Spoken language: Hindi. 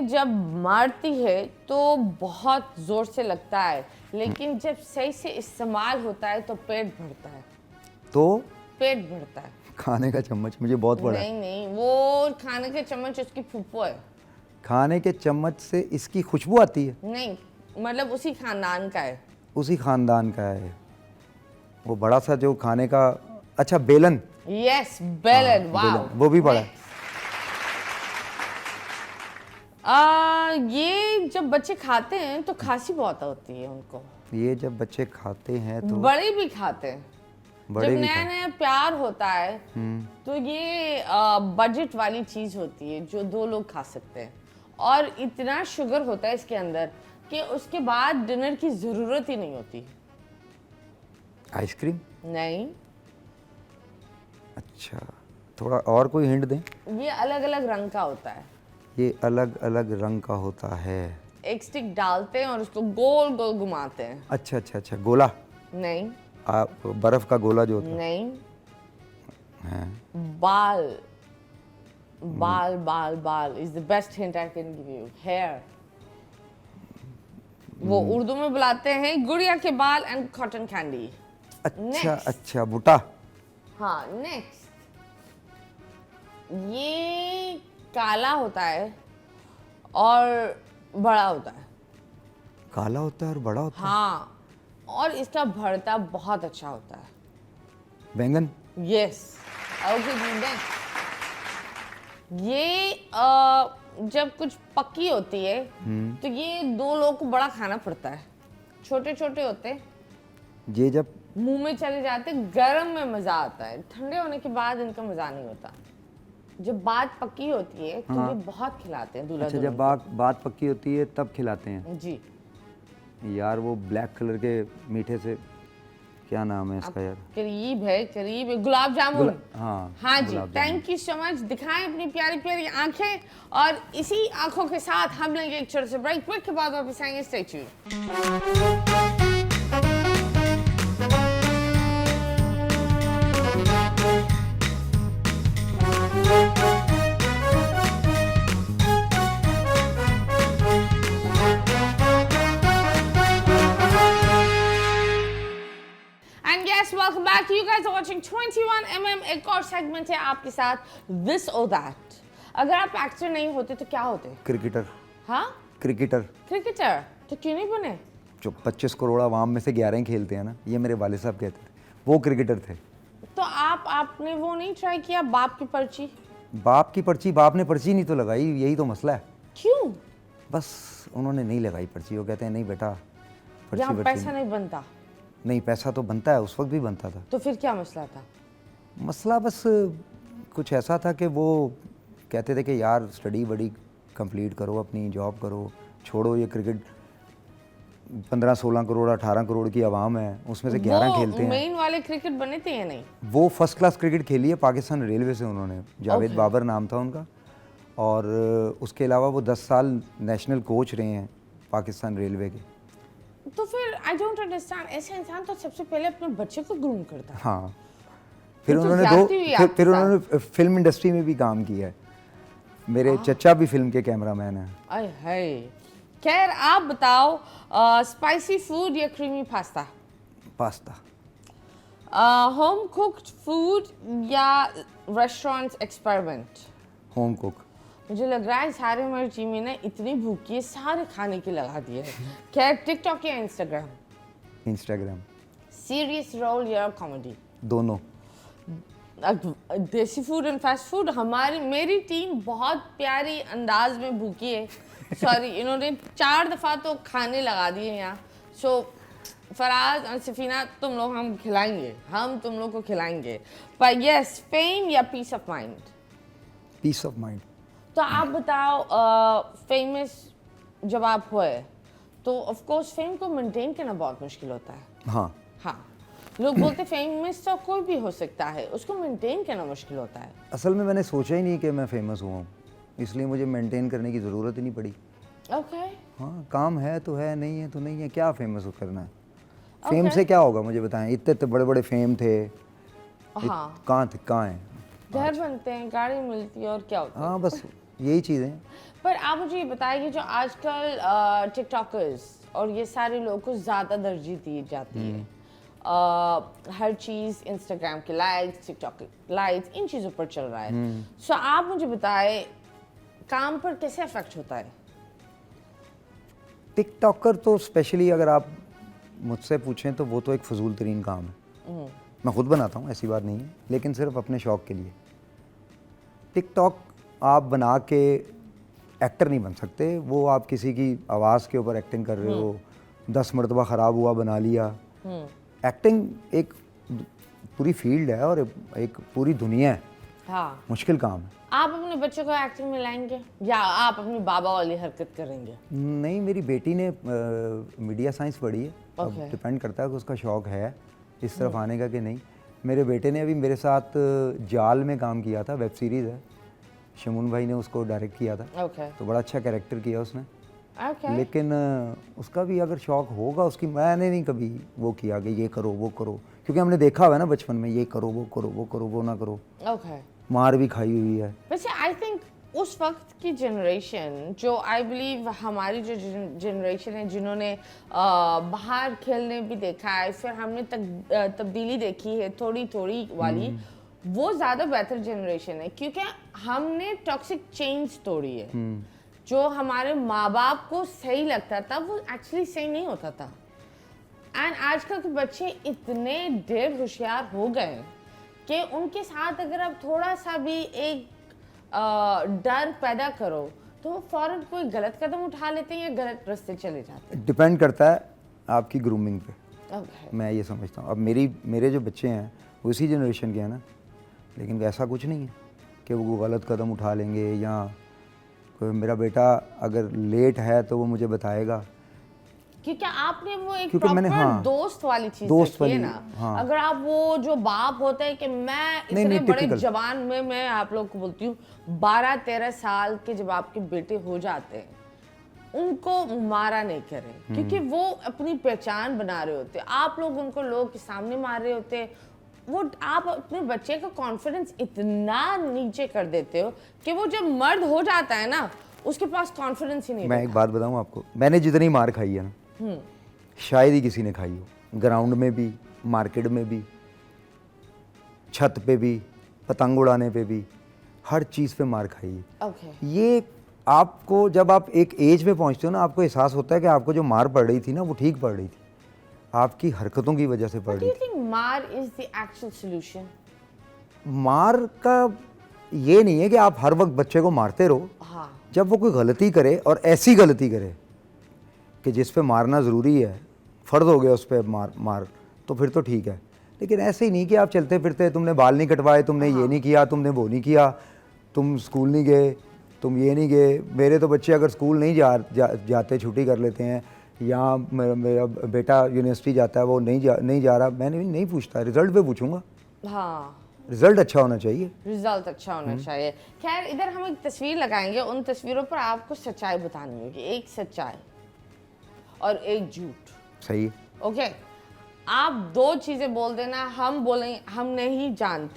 जब मारती है तो बहुत जोर से लगता है, लेकिन जब सही से इस्तेमाल होता है तो पेट भरता है। तो पेट भरता है। खाने का चम्मच मुझे बहुत बड़ा है। नहीं नहीं, वो खाने के चम्मच उसकी फूफो है। खाने के चम्मच से इसकी खुशबू आती है? नहीं, मतलब उसी खानदान का है। उसी खानदान का है वो बड़ा सा जो खाने का। अच्छा, बेलन। यस, बेलन। वाओ, बेलन, वो भी बड़ा है। ये जब बच्चे खाते हैं तो खांसी बहुत होती है उनको। ये जब बच्चे खाते हैं तो बड़े भी खाते हैं। बड़े जब भी नया नया प्यार होता है तो ये बजट वाली चीज होती है जो 2 लोग खा सकते हैं, और इतना शुगर होता है इसके अंदर कि उसके बाद डिनर की जरूरत ही नहीं होती। आइसक्रीम? नहीं। अच्छा, थोड़ा और कोई हिंट दें। ये अलग अलग रंग का होता है। ये अलग अलग रंग का होता है। एक स्टिक डालते हैं और उसको गोल गोल घुमाते हैं। अच्छा अच्छा अच्छा, गोला? नहीं। बर्फ का गोला जो होता नहीं। है। बाल बाल बाल बाल is the best hint I can give you. Hair. वो उर्दू में बुलाते हैं गुड़िया के बाल एंड कॉटन कैंडी। अच्छा Next. अच्छा, बूटा। हाँ, नेक्स्ट। ये काला होता है और बड़ा होता है। काला होता है और बड़ा होता हाँ, और इसका भरता बहुत अच्छा होता है। है। बैंगन? यस। ओके जी, नेक्स्ट। ये जब कुछ पकी होती है तो ये 2 लोगों को बड़ा खाना पड़ता है। छोटे छोटे होते हैं, ये जब मुंह में चले जाते, गरम में मजा आता है, ठंडे होने के बाद इनका मजा नहीं होता। जब बात पकी होती है तो ये बहुत खिलाते हैं दूल्हा अच्छा, दुल्हन जब बात पक्की होती है तब खिलाते हैं। को। जी। यार वो ब्लैक कलर के मीठे से, क्या नाम है इसका यार? करीब है, करीब है। गुलाब जामुन। हाँ हाँ जी, gulab jamun. Thank you so much. दिखाएं अपनी प्यारी प्यारी आंखें, और इसी आंखों के साथ हम लेंगे एक छोटे से ब्रेक। ब्रेक के बाद वापस आएंगे। Stay tuned. And yes, welcome back. You guys are watching 21mm। एक और सेगमेंट है आपके साथ, This or That। अगर आप एक्टर नहीं होते तो क्या होते? क्रिकेटर। हाँ, क्रिकेटर। क्रिकेटर। तो क्यों नहीं बने? जो 25 करोड़ आवाम में से 11 ही खेलते हैं ना, ये मेरे वाले साहब कहते थे, वो क्रिकेटर थे। तो आपने वो नहीं ट्राई किया, बाप की पर्ची? बाप की पर्ची, बाप ने पर्ची नहीं तो लगाई, यही तो मसला है। क्यों? बस उन्होंने नहीं लगाई पर्ची। वो कहते हैं नहीं बेटा, यहाँ पर्ची पैसा नहीं बनता। नहीं, पैसा तो बनता है, उस वक्त भी बनता था। तो फिर क्या मसला था? मसला बस कुछ ऐसा था कि वो कहते थे कि यार स्टडी बड़ी कंप्लीट करो, अपनी जॉब करो, छोड़ो ये क्रिकेट। 15-16 करोड़ 18 करोड़ की आवाम है, उसमें से 11 खेलते हैं। मेन वाले क्रिकेट बने थे या नहीं? वो फर्स्ट क्लास क्रिकेट खेली है पाकिस्तान रेलवे से उन्होंने। जावेद बाबर नाम था उनका। और उसके अलावा वो 10 साल नेशनल कोच रहे हैं पाकिस्तान रेलवे के। तो फिर आई डोंट अंडरस्टैंड, ऐसे इंसान तो सबसे पहले अपने बच्चे को ग्रूम करता है। हाँ, फिर तो उन्होंने फिर उन्होंने फिल्म इंडस्ट्री में भी काम किया है। मेरे चचा भी फिल्म के कैमरामैन हैं। आय हाय। खैर, आप बताओ, स्पाइसी फूड या creamy pasta? Pasta. Home cooked food या रेस्टोरेंट एक्सपेरिमेंट? Home cook. मुझे लग रहा है सारे मर्जी में ना इतनी भूखी है, सारे खाने की लगा दिए है। खैर, टिकटॉक या इंस्टाग्राम? इंस्टाग्राम। सीरियस रोल या कॉमेडी? दोनों। देसी फूड एंड फास्ट फूड। मेरी टीम बहुत प्यारी अंदाज में भूखी है। सॉरी, इन्होंने 4 दफ़ा तो खाने लगा दिए यहाँ। सो फराज और सफीना, तुम लोग हम खिलाएंगे, हम तुम लोग को खिलाएंगे। पर यस, फेम या peace of mind? Peace of mind. तो आप बताओ, फेमस जब आप हुए तो ऑफ कोर्स फेम को मेंटेन करना बहुत मुश्किल होता है। हाँ हाँ, लोग बोलते फेमस तो कोई भी हो सकता है, उसको मेंटेन करना मुश्किल होता है। असल में मैंने सोचा ही नहीं कि मैं फेमस हुआ हूँ, इसलिए मुझे मेंटेन करने की ज़रूरत ही नहीं पड़ी। ओके। हाँ, काम है तो है, नहीं है तो नहीं है, क्या फेमस करना है। फेम से क्या होगा मुझे बताएं। इतने इतने बड़े बड़े फेम थे। हाँ, कहाँ थे, कहाँ हैं? घर बनते हैं, गाड़ी मिलती है, और क्या होता है। हाँ, बस यही चीज़ें हैं। पर आप मुझे ये बताइए कि जो आजकल टिकटॉकर्स और ये सारे लोगों को ज़्यादा तरजीह दी जाती है, हर चीज़ इंस्टाग्राम के लाइक्स, टिकटॉक के लाइक्स, इन चीज़ों पर चल रहा है। सो आप मुझे बताएं काम पर कैसे अफेक्ट होता है? टिकटॉकर तो स्पेशली अगर आप मुझसे पूछें तो वो तो एक फजूल तरीन काम है। मैं खुद बनाता हूँ, ऐसी बात नहीं है, लेकिन सिर्फ अपने शौक़ के लिए। टिकटॉक आप बना के एक्टर नहीं बन सकते। वो आप किसी की आवाज़ के ऊपर एक्टिंग कर रहे हो, 10 मरतबा ख़राब हुआ बना लिया। एक्टिंग एक पूरी फील्ड है और एक पूरी दुनिया है। हाँ, मुश्किल काम है। आप अपने बच्चों को एक्टिंग में लाएंगे या आप अपनी बाबा वाली हरकत करेंगे? नहीं, मेरी बेटी ने मीडिया साइंस पढ़ी है। अब Okay. डिपेंड करता है कि उसका शौक़ है इस तरफ आने का कि नहीं। मेरे बेटे ने अभी मेरे साथ जाल में काम किया था, वेब सीरीज़ है, शमून भाई ने उसको डायरेक्ट किया था। ओके तो बड़ा अच्छा कैरेक्टर किया उसने। ओके। लेकिन उसका भी अगर शौक़ होगा उसकी, मैंने नहीं कभी वो किया कि ये करो वो करो, क्योंकि हमने देखा हुआ है ना बचपन में, ये करो वो करो वो करो वो ना करो, ओके। मार भी खाई हुई है। वैसे आई थिंक उस वक्त की जनरेशन जो आई बिलीव हमारी जो जनरेशन है जिन्होंने बाहर खेलने भी देखा है, फिर हमने तब्दीली देखी है थोड़ी थोड़ी वाली, वो ज़्यादा बेहतर जनरेशन है क्योंकि हमने टॉक्सिक चेन्स तोड़ी है। जो हमारे माँ बाप को सही लगता था वो एक्चुअली सही नहीं होता था। एंड आजकल के बच्चे इतने ढेर होशियार हो गए कि उनके साथ अगर आप थोड़ा सा भी एक डर पैदा करो तो वो फौरन कोई गलत कदम उठा लेते हैं या गलत रास्ते चले जाते डिपेंड करता है आपकी ग्रूमिंग पे। हैं। ओके मैं ये समझता हूँ। अब मेरे जो बच्चे हैं वो इसी जनरेशन के हैं ना, लेकिन वैसा कुछ नहीं है कि वो गलत कदम उठा लेंगे। या कोई मेरा बेटा अगर लेट है तो वो मुझे बताएगा, क्योंकि आपने वो एक क्योंकि मैंने, प्रॉपर हाँ, दोस्त वाली चीज दोस्त रखी है वाली, ना। हाँ। अगर आप वो जो बाप होता है कि मैं नहीं, इतने बड़े typical। जवान में, मैं आप लोग को बोलती हूँ 12-13 साल के जब आपके बेटे हो जाते हैं उनको मारा नहीं करें, क्योंकि वो अपनी पहचान बना रहे होते हैं। आप लोग उनको लोगों के सामने मार रहे होते हैं। वो आप अपने बच्चे का कॉन्फिडेंस इतना नीचे कर देते हो कि वो जब मर्द हो जाता है ना उसके पास कॉन्फिडेंस ही नहीं मैं एक बात बताऊँ आपको, मैंने जितनी मार खाई है ना शायद ही किसी ने खाई हो। ग्राउंड में भी, मार्केट में भी, छत पे भी, पतंग उड़ाने पे भी, हर चीज़ पे मार खाई है। ओके। ये आपको जब आप एक एज पे पहुंचते हो ना, आपको एहसास होता है कि आपको जो मार पड़ रही थी ना वो ठीक पड़ रही थी, आपकी हरकतों की वजह से पड़ But do रही you थी। think मार is the actual solution? मार का ये नहीं है कि आप हर वक्त बच्चे को मारते रहो। हाँ। जब वो कोई गलती करे और ऐसी गलती करे कि जिस पे मारना ज़रूरी है, फ़र्ज हो गया उस पर मार तो फिर तो ठीक है। लेकिन ऐसे ही नहीं कि आप चलते फिरते, तुमने बाल नहीं कटवाए, तुमने ये नहीं किया, तुमने वो नहीं किया, तुम स्कूल नहीं गए, तुम ये नहीं गए। मेरे तो बच्चे अगर स्कूल नहीं जाते, छुट्टी कर लेते हैं, या मेरा बेटा यूनिवर्सिटी जाता है, वो नहीं जा रहा, मैंने नहीं पूछता, रिज़ल्ट पे पूछूंगा। हाँ, रिज़ल्ट अच्छा होना चाहिए। रिजल्ट अच्छा होना चाहिए। खैर, इधर हम एक तस्वीर लगाएंगे, उन तस्वीरों पर आपको सच्चाई बतानी होगी, एक सच्चाई और एक झूठ। सही है। ओके, आप दो चीजें बोल देना, हम बोलेंगे हम नहीं जानते।